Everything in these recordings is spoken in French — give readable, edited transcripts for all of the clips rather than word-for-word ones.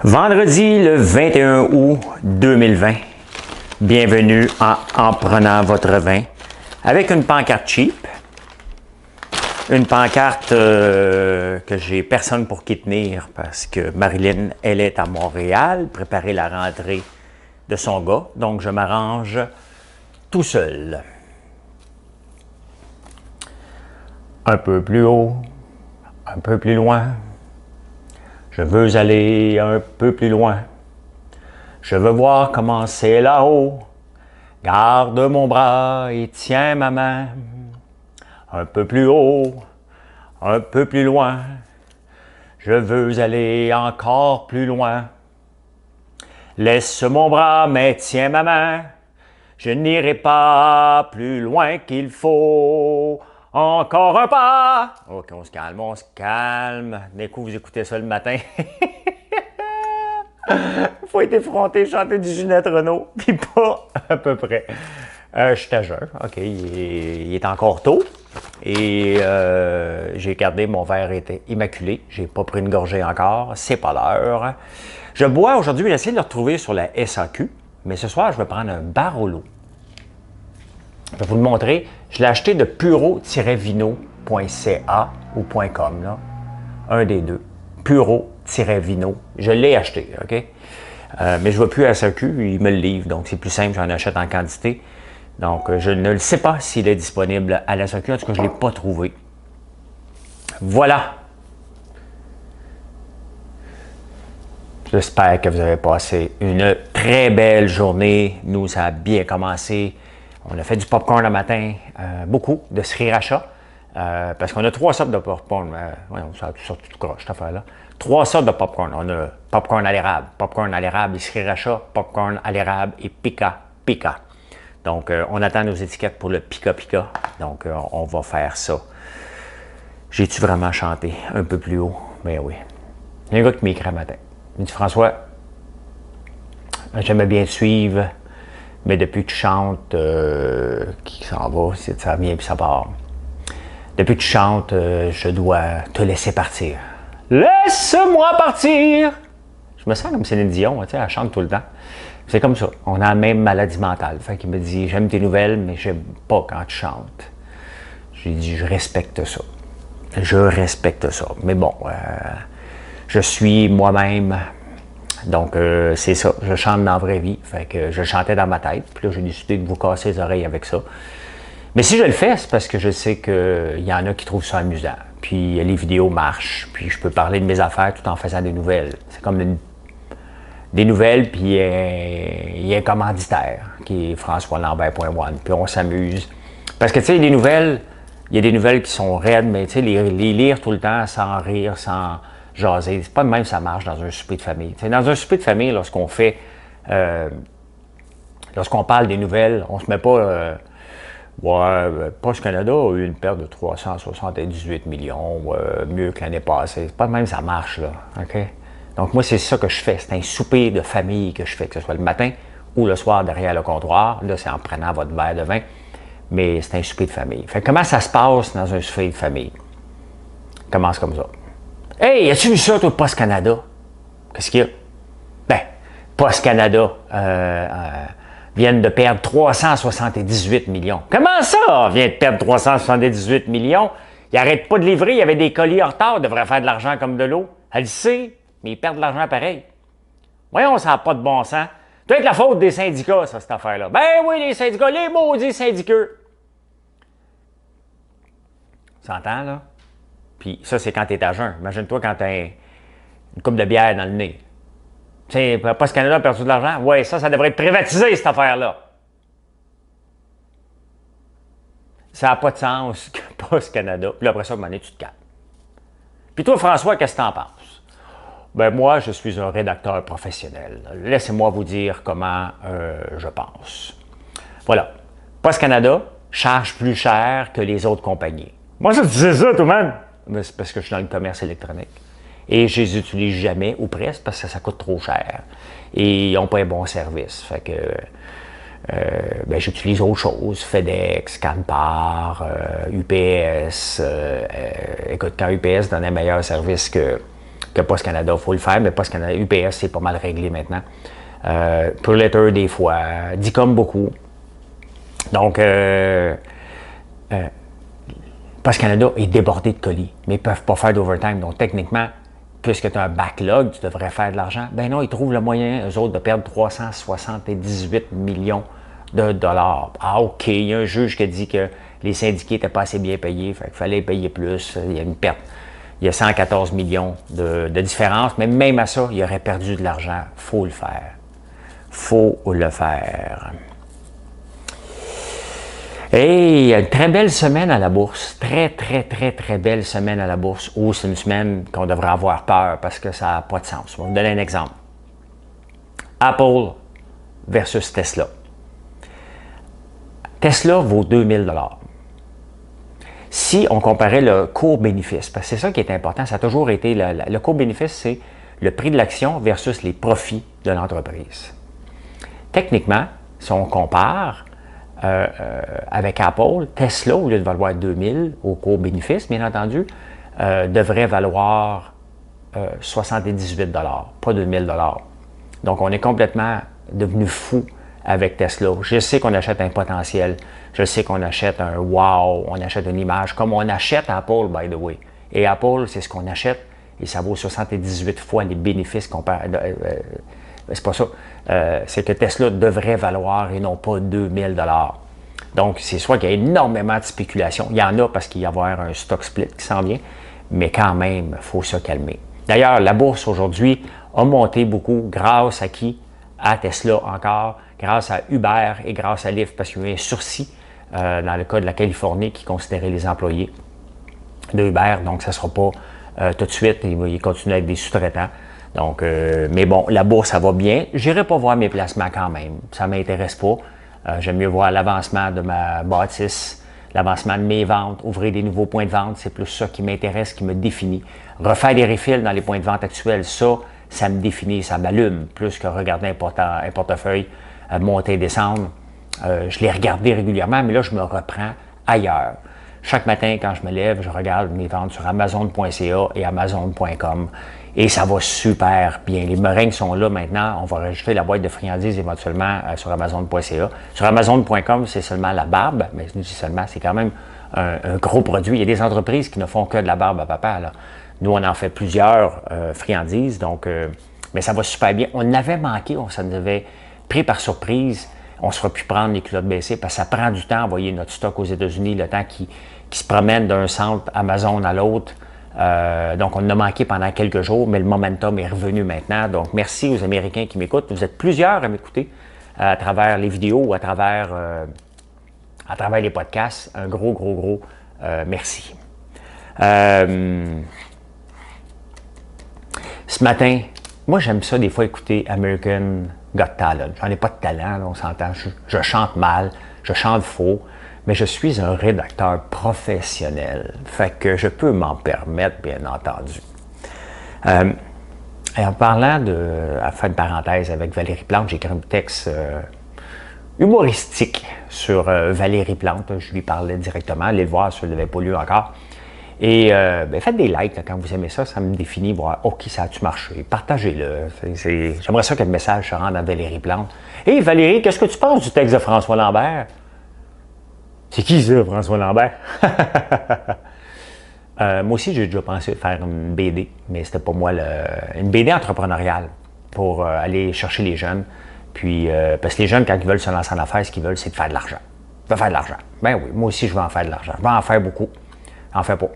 Vendredi le 21 août 2020, bienvenue en prenant votre vin avec une pancarte cheap, une pancarte que j'ai personne pour qui tenir parce que Marilyn, elle est à Montréal, préparer la rentrée de son gars, donc je m'arrange tout seul. Un peu plus haut, un peu plus loin. Je veux aller un peu plus loin. Je veux voir comment c'est là-haut. Garde mon bras et tiens ma main. Un peu plus haut, un peu plus loin. Je veux aller encore plus loin. Laisse mon bras mais tiens ma main. Je n'irai pas plus loin qu'il faut. Encore un pas! Ok, on se calme, on se calme. D'un coup, vous écoutez ça le matin. Faut être effronté, chanter du Ginette Renault, puis pas à peu près. Je suis à jeun, ok, il est encore tôt. Et j'ai gardé, mon verre était immaculé. J'ai pas pris une gorgée encore, c'est pas l'heure. Je bois aujourd'hui, j'ai essayé de le retrouver sur la SAQ, mais ce soir, je vais prendre un Barolo. Je vais vous le montrer. Je l'ai acheté de puro-vino.ca ou .com, là. Un des deux. Puro-vino. Je l'ai acheté, OK? Mais je ne vais plus à SAQ, il me le livre. Donc, c'est plus simple, j'en achète en quantité. Donc, je ne le sais pas s'il est disponible à la SAQ. En tout cas, je ne l'ai pas trouvé. Voilà. J'espère que vous avez passé une très belle journée. Nous, ça a bien commencé. On a fait du popcorn le matin, beaucoup de sriracha, parce qu'on a 3 sortes de popcorn. Ça a sorti tout croche, cette affaire-là. 3 sortes de popcorn. On a popcorn à l'érable et sriracha, popcorn à l'érable et pica. Donc, on attend nos étiquettes pour le pica. Donc, on va faire ça. J'ai-tu vraiment chanté un peu plus haut? Mais oui. Il y a un gars qui m'écrit un matin. Il me dit, François, j'aimais bien te suivre. Mais depuis que tu chantes, qui s'en va, ça vient puis ça part. Depuis que tu chantes, je dois te laisser partir. Laisse-moi partir! Je me sens comme Céline Dion, tu sais, elle chante tout le temps. C'est comme ça, on a la même maladie mentale. Fait qu'il me dit, j'aime tes nouvelles, mais j'aime pas quand tu chantes. J'ai dit, je respecte ça. Je respecte ça. Mais bon, je suis moi-même. Donc, c'est ça. Je chante dans la vraie vie. Fait que je chantais dans ma tête. Puis là, j'ai décidé de vous casser les oreilles avec ça. Mais si je le fais, c'est parce que je sais qu'il y en a qui trouvent ça amusant. Puis les vidéos marchent. Puis je peux parler de mes affaires tout en faisant des nouvelles. C'est comme des nouvelles, puis il y a un commanditaire qui est François Lambert.one. Puis on s'amuse. Parce que, tu sais, les nouvelles, il y a des nouvelles qui sont raides, mais tu sais, les lire tout le temps sans rire, sans jaser. C'est pas de même ça marche dans un souper de famille. T'sais, dans un souper de famille, lorsqu'on parle des nouvelles, on se met pas Poste Canada a eu une perte de 378 millions, mieux que l'année passée. C'est pas de même ça marche, là. OK? Donc moi, c'est ça que je fais. C'est un souper de famille que je fais, que ce soit le matin ou le soir derrière le comptoir. Là, c'est en prenant votre verre de vin. Mais c'est un souper de famille. Fait que comment ça se passe dans un souper de famille? Commence comme ça. Hey, as-tu vu ça, toi, Poste Canada? Qu'est-ce qu'il y a? Ben, Poste Canada viennent de perdre 378 millions. Comment ça, vient de perdre 378 millions? Ils n'arrêtent pas de livrer, il y avait des colis en retard, ils devraient faire de l'argent comme de l'eau. Elle le sait, mais ils perdent de l'argent pareil. Voyons, ça n'a pas de bon sens. Ça doit être la faute des syndicats, ça, cette affaire-là. Ben oui, les syndicats, les maudits syndicats. Tu s'entend, là? Puis ça, c'est quand tu es à jeun. Imagine-toi quand tu as une coupe de bière dans le nez. Tu sais, Poste Canada a perdu de l'argent. Oui, ça devrait être privatisé, cette affaire-là. Ça n'a pas de sens que Poste Canada. Puis après ça, à un moment donné, tu te calmes. Puis toi, François, qu'est-ce que tu en penses? Ben moi, je suis un rédacteur professionnel. Laissez-moi vous dire comment je pense. Voilà. Poste Canada charge plus cher que les autres compagnies. Moi, ça, tu sais ça, tout le monde? Mais c'est parce que je suis dans le commerce électronique. Et je les utilise jamais, ou presque, parce que ça coûte trop cher. Et ils n'ont pas un bon service. Fait que j'utilise autre chose. FedEx, Canpar, UPS. Écoute, quand UPS donne un meilleur service que que Post Canada, il faut le faire, mais Post Canada, UPS, c'est pas mal réglé maintenant. Pour Letter, des fois, Dicom, beaucoup. Donc, Post Canada est débordé de colis, mais ils ne peuvent pas faire d'overtime. Donc, techniquement, puisque tu as un backlog, tu devrais faire de l'argent. Ben non, ils trouvent le moyen, eux autres, de perdre 378 millions de dollars. Ah, OK, il y a un juge qui a dit que les syndiqués n'étaient pas assez bien payés, fait qu'il fallait payer plus. Il y a une perte. Il y a 114 millions de différence, mais même à ça, il aurait perdu de l'argent. Il faut le faire. Faut le faire. Et une très belle semaine à la bourse. Très, très, très, très belle semaine à la bourse. Ou c'est une semaine qu'on devrait avoir peur parce que ça n'a pas de sens. Je vais vous donner un exemple. Apple versus Tesla. Tesla vaut 2000 $. Si on comparait le cours-bénéfice, parce que c'est ça qui est important, ça a toujours été, le cours-bénéfice, c'est le prix de l'action versus les profits de l'entreprise. Techniquement, si on compare avec Apple, Tesla, au lieu de valoir 2000 au cours-bénéfice, bien entendu, devrait valoir 78 $, pas 2000 $. Donc, on est complètement devenu fou avec Tesla. Je sais qu'on achète un potentiel, je sais qu'on achète un wow, on achète une image, comme on achète Apple, by the way. Et Apple, c'est ce qu'on achète, et ça vaut 78 fois les bénéfices qu'on perd. C'est pas ça. C'est que Tesla devrait valoir et non pas 2000 $. Donc, c'est soit qu'il y a énormément de spéculation. Il y en a parce qu'il va y avoir un stock split qui s'en vient, mais quand même, il faut se calmer. D'ailleurs, la bourse aujourd'hui a monté beaucoup grâce à qui? À Tesla encore, grâce à Uber et grâce à Lyft, parce qu'il y a eu un sursis dans le cas de la Californie qui considérait les employés de Uber. Donc, ça ne sera pas tout de suite. Il continue à être des sous-traitants. Donc, mais bon, la bourse, ça va bien. Je n'irai pas voir mes placements quand même. Ça ne m'intéresse pas. J'aime mieux voir l'avancement de ma bâtisse, l'avancement de mes ventes, ouvrir des nouveaux points de vente. C'est plus ça qui m'intéresse, qui me définit. Refaire des refils dans les points de vente actuels, ça me définit, ça m'allume, plus que regarder un portefeuille monter et descendre. Je l'ai regardé régulièrement, mais là, je me reprends ailleurs. Chaque matin, quand je me lève, je regarde mes ventes sur Amazon.ca et Amazon.com. Et ça va super bien. Les meringues sont là maintenant. On va rajouter la boîte de friandises éventuellement sur Amazon.ca. Sur Amazon.com, c'est seulement la barbe. Mais je dis seulement, c'est quand même un gros produit. Il y a des entreprises qui ne font que de la barbe à papa, là. Nous, on en fait plusieurs friandises. Donc, mais ça va super bien. On avait manqué, ça nous avait pris par surprise. On ne se fera plus prendre les culottes baissées parce que ça prend du temps à envoyer notre stock aux États-Unis, le temps qui se promène d'un centre Amazon à l'autre. Donc, on en a manqué pendant quelques jours, mais le momentum est revenu maintenant. Donc, merci aux Américains qui m'écoutent. Vous êtes plusieurs à m'écouter à travers les vidéos ou à travers les podcasts. Un gros merci. Ce matin, moi, j'aime ça des fois écouter American Got Talent. J'en ai pas de talent, là, on s'entend. Je chante mal, je chante faux. Mais je suis un rédacteur professionnel, fait que je peux m'en permettre, bien entendu. Et en parlant à faire une parenthèse avec Valérie Plante, j'ai écrit un texte humoristique sur Valérie Plante. Je lui parlais directement, allez le voir si ça n'avait pas lieu encore. Et faites des likes là, quand vous aimez ça, ça me définit, voir OK, ça a-tu marché? Partagez-le. J'aimerais ça que le message se rende à Valérie Plante. Hé Valérie, qu'est-ce que tu penses du texte de François Lambert? C'est qui ça, François Lambert? Moi aussi, j'ai déjà pensé faire une BD, mais c'était pas moi une BD entrepreneuriale pour aller chercher les jeunes. Puis, parce que les jeunes, quand ils veulent se lancer en affaires, ce qu'ils veulent, c'est de faire de l'argent. De faire de l'argent. Ben oui, moi aussi, je veux en faire de l'argent. Je veux en faire beaucoup. J'en fais pas.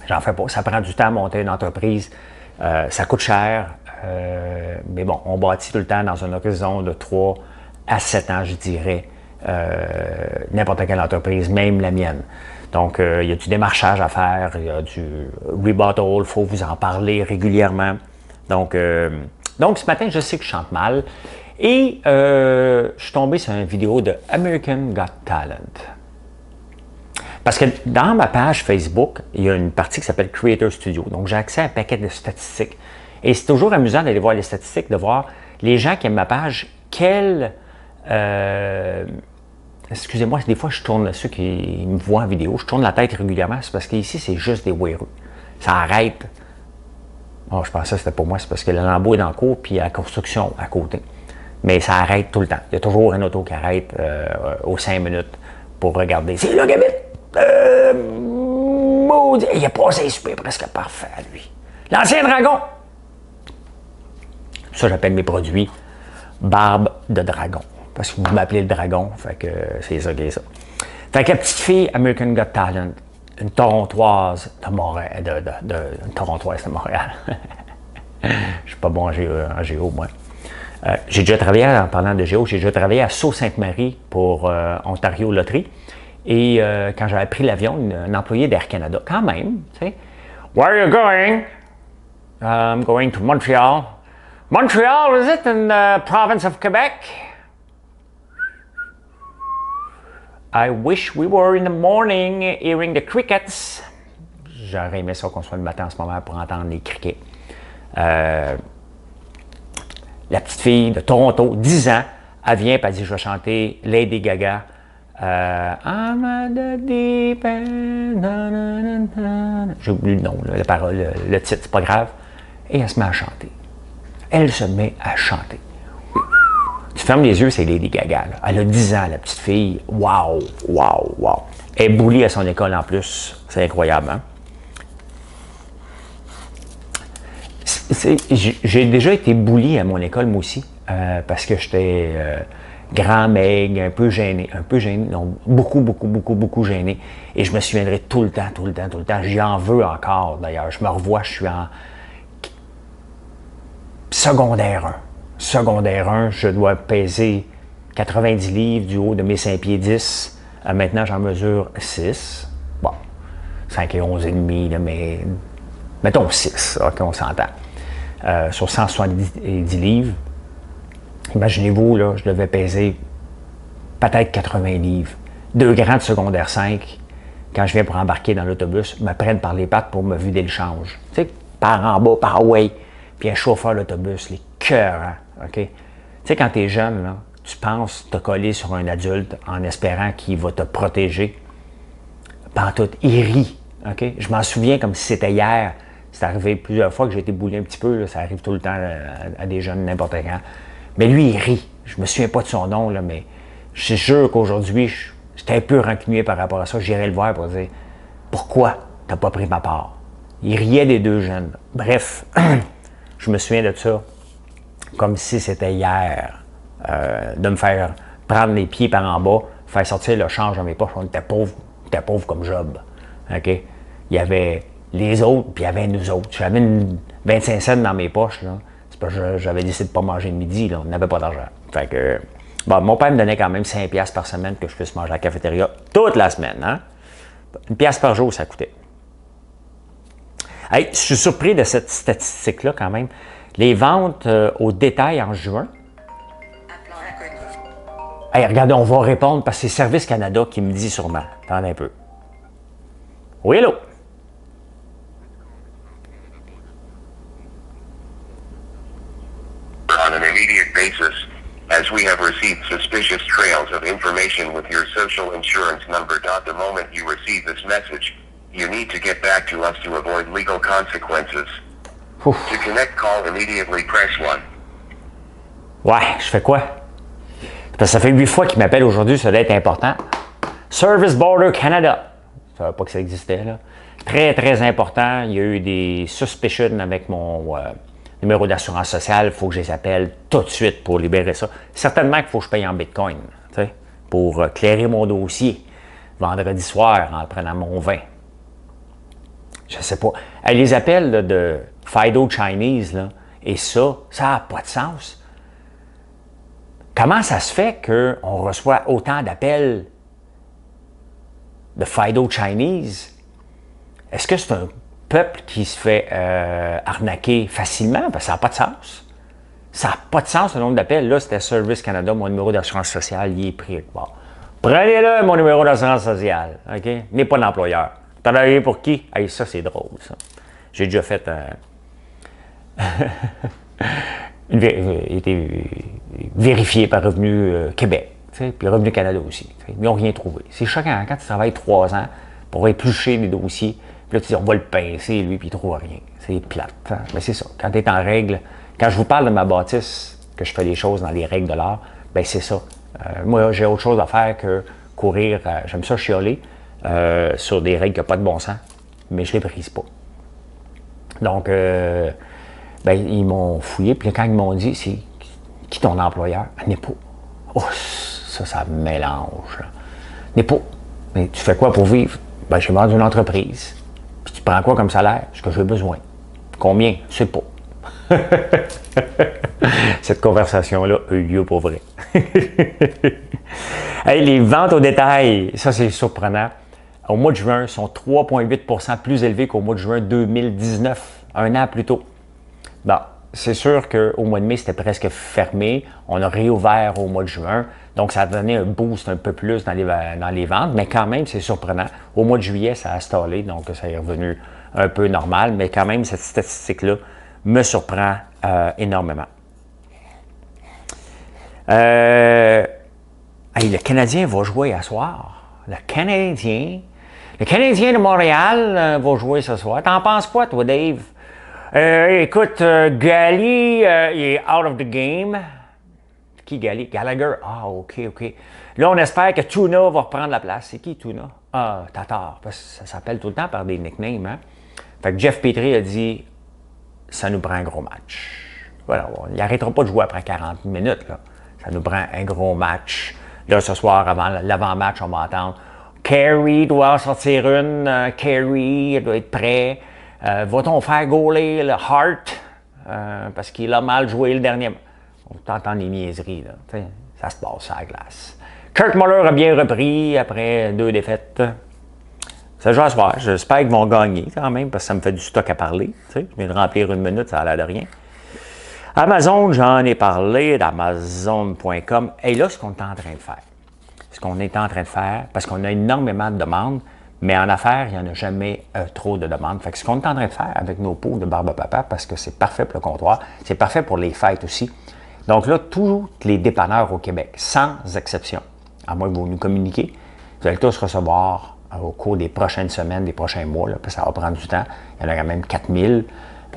J'en fais pas. Ça prend du temps à monter une entreprise. Ça coûte cher. Mais bon, on bâtit tout le temps dans un horizon de 3 à 7 ans, je dirais. N'importe quelle entreprise, même la mienne. Donc, il y a du démarchage à faire, il y a du rebuttal, il faut vous en parler régulièrement. Donc, ce matin, je sais que je chante mal et je suis tombé sur une vidéo de American Got Talent. Parce que dans ma page Facebook, il y a une partie qui s'appelle Creator Studio. Donc, j'ai accès à un paquet de statistiques. Et c'est toujours amusant d'aller voir les statistiques, de voir les gens qui aiment ma page, excusez-moi, des fois je tourne, ceux qui me voient en vidéo, je tourne la tête régulièrement, c'est parce qu'ici c'est juste des wéreux. Ça arrête Oh, je pensais que c'était pour moi, c'est parce que le lambeau est dans le cours, puis il y a la construction à côté. Mais ça arrête tout le temps. Il y a toujours un auto qui arrête aux 5 minutes pour regarder. C'est là, Gabit! Maudit! Il a passé un super presque parfait à lui. L'ancien dragon! Ça, j'appelle mes produits barbe de dragon. Parce que vous m'appelez le dragon, fait que c'est ça qui est ça. Fait que la petite fille American Got Talent, une Torontoise de Montréal, une Torontoise de Montréal. Je suis pas bon en géo, moi. J'ai déjà travaillé, en parlant de géo, j'ai déjà travaillé à Sault-Sainte-Marie pour Ontario Loterie. Et quand j'avais pris l'avion, un employé d'Air Canada, quand même, tu sais, Where are you going? I'm going to Montreal. Montreal, is it in the province of Quebec? I wish we were in the morning hearing the crickets. J'aurais aimé ça qu'on soit le matin en ce moment pour entendre les crickets. La petite fille de Toronto, 10 ans, elle vient et elle dit, je vais chanter Lady Gaga. I'm at the deep end. J'ai oublié le nom, la parole, le titre, c'est pas grave. Et elle se met à chanter. Elle se met à chanter. Tu fermes les yeux, c'est Lady Gaga. Là. Elle a 10 ans, la petite fille. Wow, wow, wow. Elle est bully à son école en plus. C'est incroyable, hein? J'ai déjà été bully à mon école, moi aussi, parce que j'étais grand, maigre, un peu gêné, non, beaucoup gêné. Et je me souviendrai tout le temps. J'y en veux encore, d'ailleurs. Je me revois, je suis en secondaire 1. Secondaire 1, je dois peser 90 livres du haut de mes 5 pieds 10. Maintenant, j'en mesure 6. Bon, 5 et 11 et demi, là, mais mettons 6, OK, on s'entend. Sur 170 livres. Imaginez-vous, là, je devais peser peut-être 80 livres. 2 grands de secondaire 5, quand je viens pour embarquer dans l'autobus, me prennent par les pattes pour me vider le change. Tu sais, par en bas, par away. Puis un chauffeur d'autobus, les cœurs, hein, OK? Tu sais, quand tu es jeune, là, tu penses te coller sur un adulte en espérant qu'il va te protéger. Pantoute, il rit, OK? Je m'en souviens comme si c'était hier. C'est arrivé plusieurs fois que j'ai été boulé un petit peu, là, ça arrive tout le temps à des jeunes, n'importe quand. Mais lui, il rit. Je me souviens pas de son nom, là, mais je suis sûr qu'aujourd'hui, j'étais un peu rancunier par rapport à ça. J'irai le voir pour dire « Pourquoi t'as pas pris ma part? » Il riait des deux jeunes. Bref, je me souviens de ça comme si c'était hier, de me faire prendre les pieds par en bas, faire sortir le change dans mes poches. On était pauvres comme Job. OK? Il y avait les autres, puis il y avait nous autres. J'avais 25 cents dans mes poches, là. C'est parce que j'avais décidé de ne pas manger le midi, là. On n'avait pas d'argent. Fait que, bon, mon père me donnait quand même 5 piastres par semaine que je puisse manger à la cafétéria toute la semaine, hein? 1 piastre par jour, ça coûtait. Hey, je suis surpris de cette statistique-là, quand même. Les ventes au détail en juin. Hey, regardez, on va répondre parce que c'est Service Canada qui me dit sûrement. Attendez un peu. Oui, hello? On an immediate basis, as we have received suspicious trails of information with your social insurance number. The moment you receive this message, you need to get back to us to avoid legal consequences. Ouf. To connect, call immediately, press 1. Ouais, je fais quoi? Parce que ça fait 8 fois qu'il m'appelle aujourd'hui, ça doit être important. Service Border Canada. Je ne savais pas que ça existait, là. Très, très important. Il y a eu des suspicions avec mon numéro d'assurance sociale. Il faut que je les appelle tout de suite pour libérer ça. Certainement qu'il faut que je paye en Bitcoin, tu sais, pour clairer mon dossier vendredi soir en prenant mon vin. Je sais pas. Les appels là, de Fido Chinese, là, et ça n'a pas de sens. Comment ça se fait qu'on reçoit autant d'appels de Fido Chinese? Est-ce que c'est un peuple qui se fait arnaquer facilement? Parce que ça n'a pas de sens. Ça n'a pas de sens le nombre d'appels. Là, c'était Service Canada, mon numéro d'assurance sociale, il est pris. Bon. Prenez-le, mon numéro d'assurance sociale. OK? N'est pas l'employeur. Travailler pour qui? Hey, ça, c'est drôle, ça. J'ai déjà fait il a été vérifié par Revenu Québec, puis Revenu Canada aussi. Ils n'ont rien trouvé. C'est choquant quand tu travailles 3 ans pour éplucher des dossiers, puis là tu dis on va le pincer, lui, puis il ne trouve rien. C'est plate. Hein? Mais c'est ça. Quand tu es en règle, quand je vous parle de ma bâtisse, que je fais les choses dans les règles de l'art, ben c'est ça. Moi, j'ai autre chose à faire que courir. J'aime ça chialer sur des règles qui n'ont pas de bon sens, mais je ne les brise pas. Donc, ben, ils m'ont fouillé, puis quand ils m'ont dit, c'est qui ton employeur? N'est pas. Oh, ça me mélange. N'est pas. Mais tu fais quoi pour vivre? Ben, j'ai vendu une entreprise. Puis tu prends quoi comme salaire? Ce que j'ai besoin. Combien? Je sais pas. Cette conversation-là a eu lieu pour vrai. Hey, les ventes au détail, ça c'est surprenant. Au mois de juin, sont 3,8% plus élevés qu'au mois de juin 2019, un an plus tôt. Bon, c'est sûr qu'au mois de mai, c'était presque fermé. On a réouvert au mois de juin. Donc, ça a donné un boost un peu plus dans les ventes. Mais quand même, c'est surprenant. Au mois de juillet, ça a stallé. Donc, ça est revenu un peu normal. Mais quand même, cette statistique-là me surprend énormément. Hey, le Canadien va jouer à soir. Le Canadien de Montréal va jouer ce soir. T'en penses quoi, toi, Dave? Écoute, Gali, il est out of the game. Qui, Gali? Gallagher. Ah, OK. Là, on espère que Tuna va reprendre la place. C'est qui, Tuna? Ah, Tatar. Parce que ça s'appelle tout le temps par des nicknames, hein? Fait que Jeff Petrie a dit, ça nous prend un gros match. Voilà, il n'arrêtera pas de jouer après 40 minutes, là. Ça nous prend un gros match. Là, ce soir, avant l'avant-match, on va entendre Carey doit sortir une. Carey doit être prêt. Va-t-on faire gauler le Hart? Parce qu'il a mal joué le dernier. On t'entend les niaiseries, là. T'sais, ça se passe à la glace. Kurt Muller a bien repris après 2 défaites. Ça joue à soir. J'espère qu'ils vont gagner quand même, parce que ça me fait du stock à parler. T'sais. Je viens de remplir 1 minute, ça a l'air de rien. Amazon, j'en ai parlé, d'Amazon.com. Et là, ce qu'on est en train de faire, parce qu'on a énormément de demandes, mais en affaires, il n'y en a jamais trop de demandes. Fait que ce qu'on est en train de faire avec nos pots de Barbe à Papa, parce que c'est parfait pour le comptoir, c'est parfait pour les fêtes aussi. Donc là, tous les dépanneurs au Québec, sans exception, à moins que vous nous communiquiez, vous allez tous recevoir au cours des prochaines semaines, des prochains mois, là, parce que ça va prendre du temps. Il y en a quand même 4000,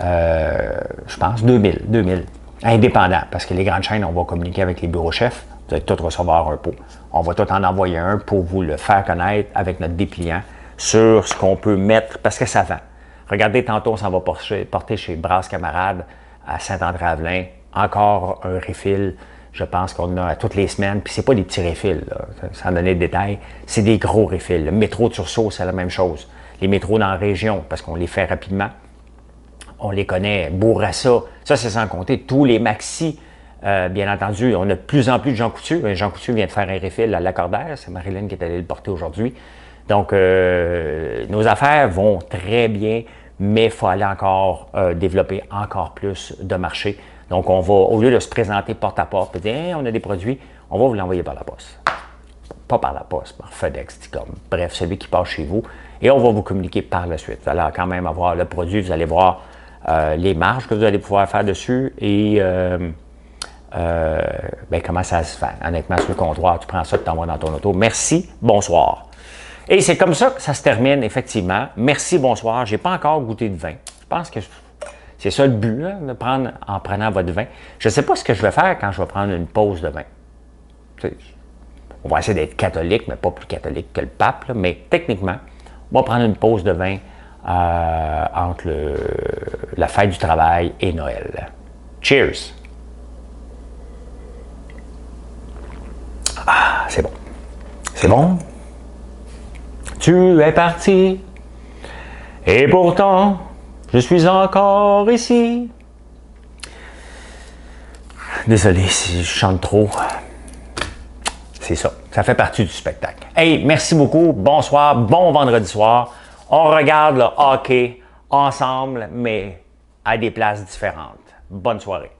je pense 2000, indépendants, parce que les grandes chaînes, on va communiquer avec les bureaux chefs. Vous allez tous recevoir un pot. On va tout en envoyer un pour vous le faire connaître avec notre dépliant sur ce qu'on peut mettre, parce que ça vend. Regardez, tantôt, on s'en va porter chez Brasse Camarade à Saint-André-Avelin. Encore un refill, je pense qu'on a toutes les semaines. Puis c'est pas des petits refills, là, sans donner de détails. C'est des gros refills. Le métro de Tursault, c'est la même chose. Les métros dans la région, parce qu'on les fait rapidement. On les connaît. Bourassa, ça c'est sans compter tous les maxi. Bien entendu, on a de plus en plus de Jean Coutu. Jean Coutu vient de faire un refill à Lacordaire. C'est Marilyn qui est allée le porter aujourd'hui. Donc, nos affaires vont très bien, mais il faut aller encore développer encore plus de marché. Donc, on va, au lieu de se présenter porte à porte et dire hey, on a des produits, on va vous l'envoyer par la poste. Pas par la poste, par FedEx, comme bref, celui qui passe chez vous. Et on va vous communiquer par la suite. Vous allez quand même avoir le produit, vous allez voir les marges que vous allez pouvoir faire dessus et ben, comment ça se fait. Honnêtement, sur le comptoir, tu prends ça, tu t'envoies dans ton auto. Merci, bonsoir. Et c'est comme ça que ça se termine, effectivement. Merci, bonsoir. Je n'ai pas encore goûté de vin. Je pense que c'est ça le but, hein, de prendre en prenant votre vin. Je ne sais pas ce que je vais faire quand je vais prendre une pause de vin. On va essayer d'être catholique, mais pas plus catholique que le pape. Là, mais techniquement, on va prendre une pause de vin entre la fête du travail et Noël. Cheers! Ah, c'est bon. C'est bon? Tu es parti, et pourtant, je suis encore ici. Désolé si je chante trop. C'est ça. Ça fait partie du spectacle. Hey, merci beaucoup. Bonsoir. Bon vendredi soir. On regarde le hockey ensemble, mais à des places différentes. Bonne soirée.